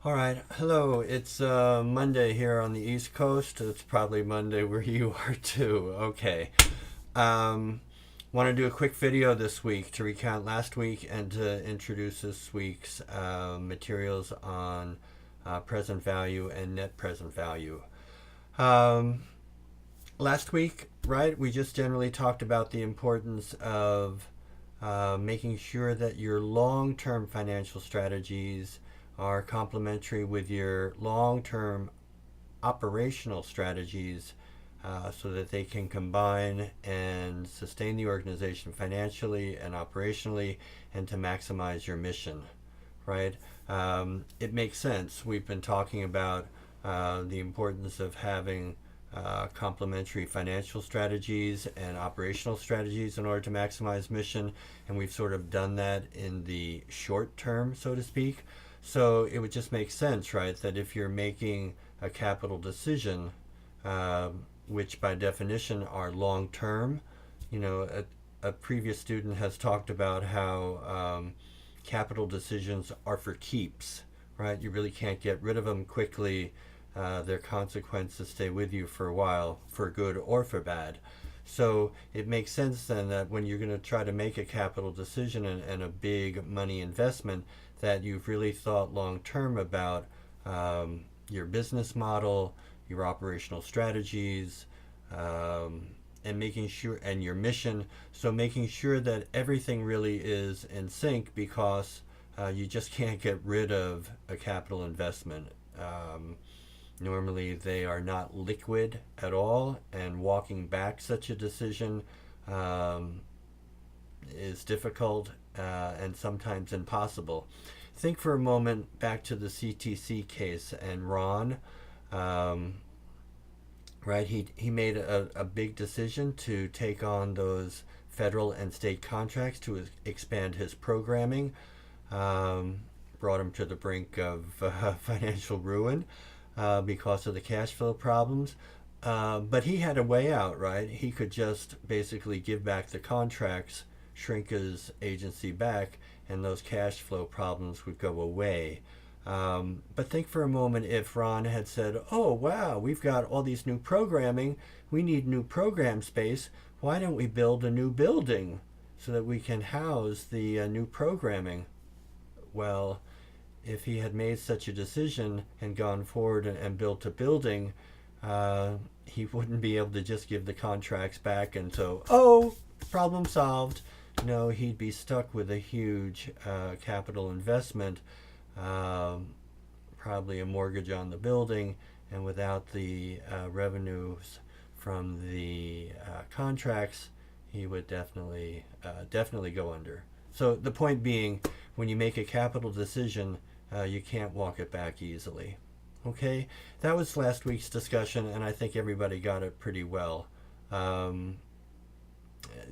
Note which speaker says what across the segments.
Speaker 1: All right. Hello. It's Monday here on the East Coast. It's probably Monday where you are too. Okay. Um, Want to do a quick video this week to recount last week and to introduce this week's materials on present value and net present value. Um, Last week, right, we just generally talked about the importance of making sure that your long term financial strategies are complementary with your long term operational strategies so that they can combine and sustain the organization financially and operationally and to maximize your mission, right? It makes sense. We've been talking about the importance of having complementary financial strategies and operational strategies in order to maximize mission, and we've sort of done that in the short term, so to speak. So it would just make sense, right, that if you're making a capital decision, which by definition are long term, you know, a previous student has talked about how capital decisions are for keeps, right? You really can't get rid of them quickly. Their consequences stay with you for a while, for good or for bad. So it makes sense then that when you're going to try to make a capital decision and a big money investment, that you've really thought long term about your business model, your operational strategies, um, and making sure, and your mission. So making sure that everything really is in sync because you just can't get rid of a capital investment. Normally, they are not liquid at all, and walking back such a decision um, is difficult and sometimes impossible. Think for a moment back to the CTC case and Ron. Um, right, he made a big decision to take on those federal and state contracts to expand his programming. Um, Brought him to the brink of financial ruin because of the cash flow problems. But he had a way out, right? He could just basically give back the contracts, shrink his agency back, and those cash flow problems would go away. But think for a moment if Ron had said, "Oh, wow, we've got all these new programming. We need new program space. Why don't we build a new building so that we can house the new programming?" Well, if he had made such a decision and gone forward and built a building, he wouldn't be able to just give the contracts back and so, oh, problem solved. No, he'd be stuck with a huge capital investment, um, probably a mortgage on the building, and without the revenues from the contracts, he would definitely go under. So the point being, when you make a capital decision, you can't walk it back easily. Okay, that was last week's discussion, and I think everybody got it pretty well. Um,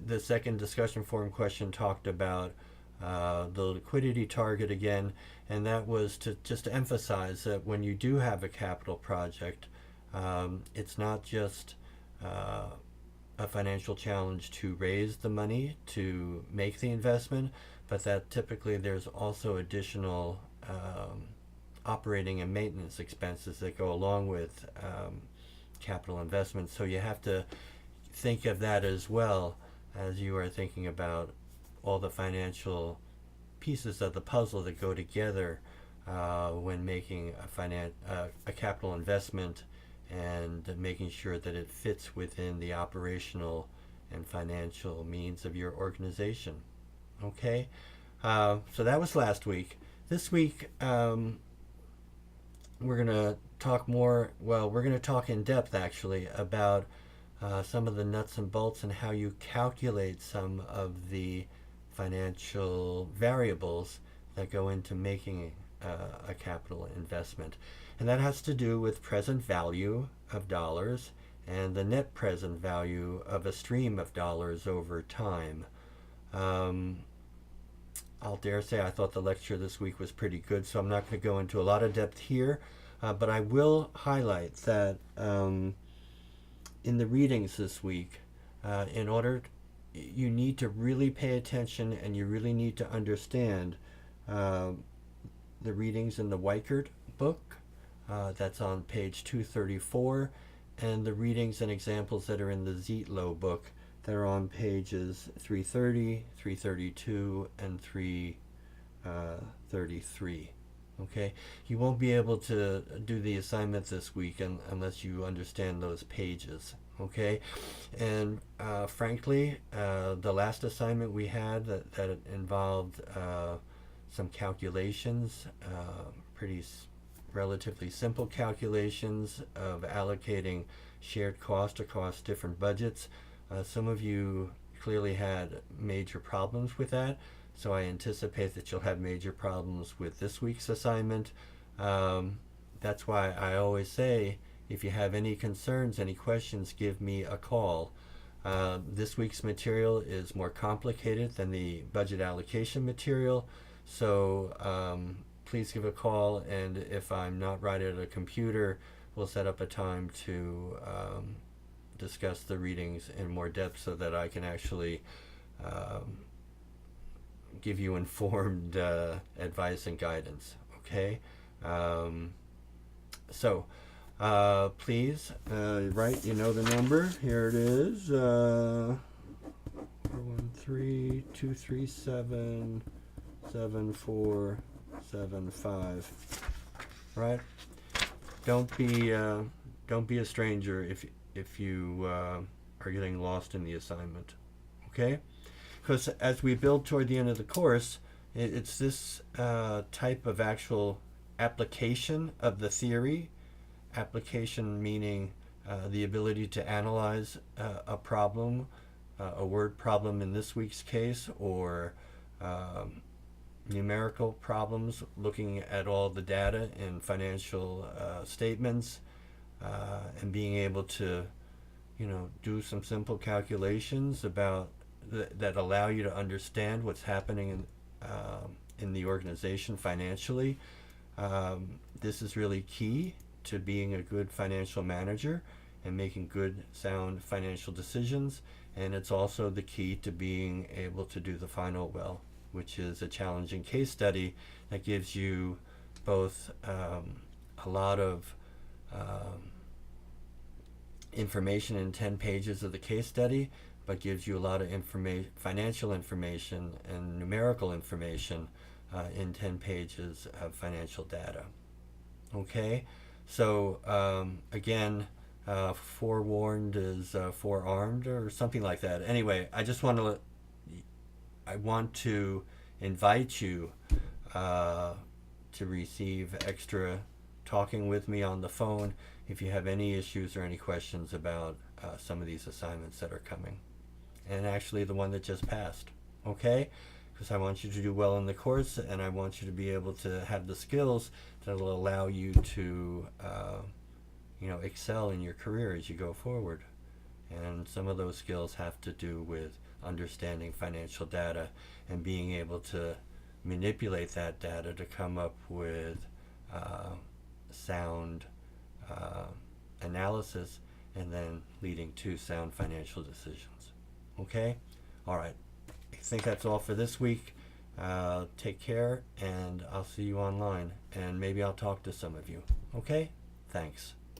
Speaker 1: the second discussion forum question talked about the liquidity target again, and that was to just emphasize that when you do have a capital project, it's not just a financial challenge to raise the money to make the investment, but that typically there's also additional operating and maintenance expenses that go along with capital investments. So you have to think of that as well as you are thinking about all the financial pieces of the puzzle that go together when making a capital investment and making sure that it fits within the operational and financial means of your organization. Okay, so that was last week. This week, we're going to talk more, well, we're going to talk in depth actually about some of the nuts and bolts and how you calculate some of the financial variables that go into making a capital investment. And that has to do with present value of dollars and the net present value of a stream of dollars over time. Um, I'll dare say I thought the lecture this week was pretty good, so I'm not going to go into a lot of depth here, but I will highlight that in the readings this week, in order, you need to really pay attention and you really need to understand uh, the readings in the Weichert book. That's on page 234, and the readings and examples that are in the Zietlow book that are on pages 330, 332, and 333. Okay, you won't be able to do the assignment this week unless you understand those pages. Okay, and frankly, the last assignment we had that involved some calculations, relatively simple calculations of allocating shared cost across different budgets. Some of you clearly had major problems with that, so I anticipate that you'll have major problems with this week's assignment. That's why I always say, if you have any concerns, any questions, give me a call. This week's material is more complicated than the budget allocation material, so please give a call, and if I'm not right at a computer, we'll set up a time to discuss the readings in more depth so that I can actually give you informed advice and guidance. Okay? Please, right, you know the number. Here it is. 413-237-7475. Right? Don't be a stranger if you are getting lost in the assignment. Okay? Because as we build toward the end of the course, it's this type of actual application of the theory. Application meaning the ability to analyze a problem, a word problem in this week's case, or numerical problems, looking at all the data in financial statements, and being able to, do some simple calculations about that allow you to understand what's happening in the organization financially. This is really key to being a good financial manager and making good, sound financial decisions. And it's also the key to being able to do the final well, which is a challenging case study that gives you both a lot of information in 10 pages of the case study, but gives you a lot of financial information and numerical information in 10 pages of financial data. Okay? So, again, forewarned is forearmed or something like that. Anyway, I want to invite you to receive extra talking with me on the phone if you have any issues or any questions about some of these assignments that are coming. And actually the one that just passed. Okay? Because I want you to do well in the course, and I want you to be able to have the skills that will allow you to excel in your career as you go forward. And some of those skills have to do with understanding financial data and being able to manipulate that data to come up with sound analysis, and then leading to sound financial decisions. Okay? All right. I think that's all for this week. Take care, and I'll see you online, and maybe I'll talk to some of you. Okay? Thanks.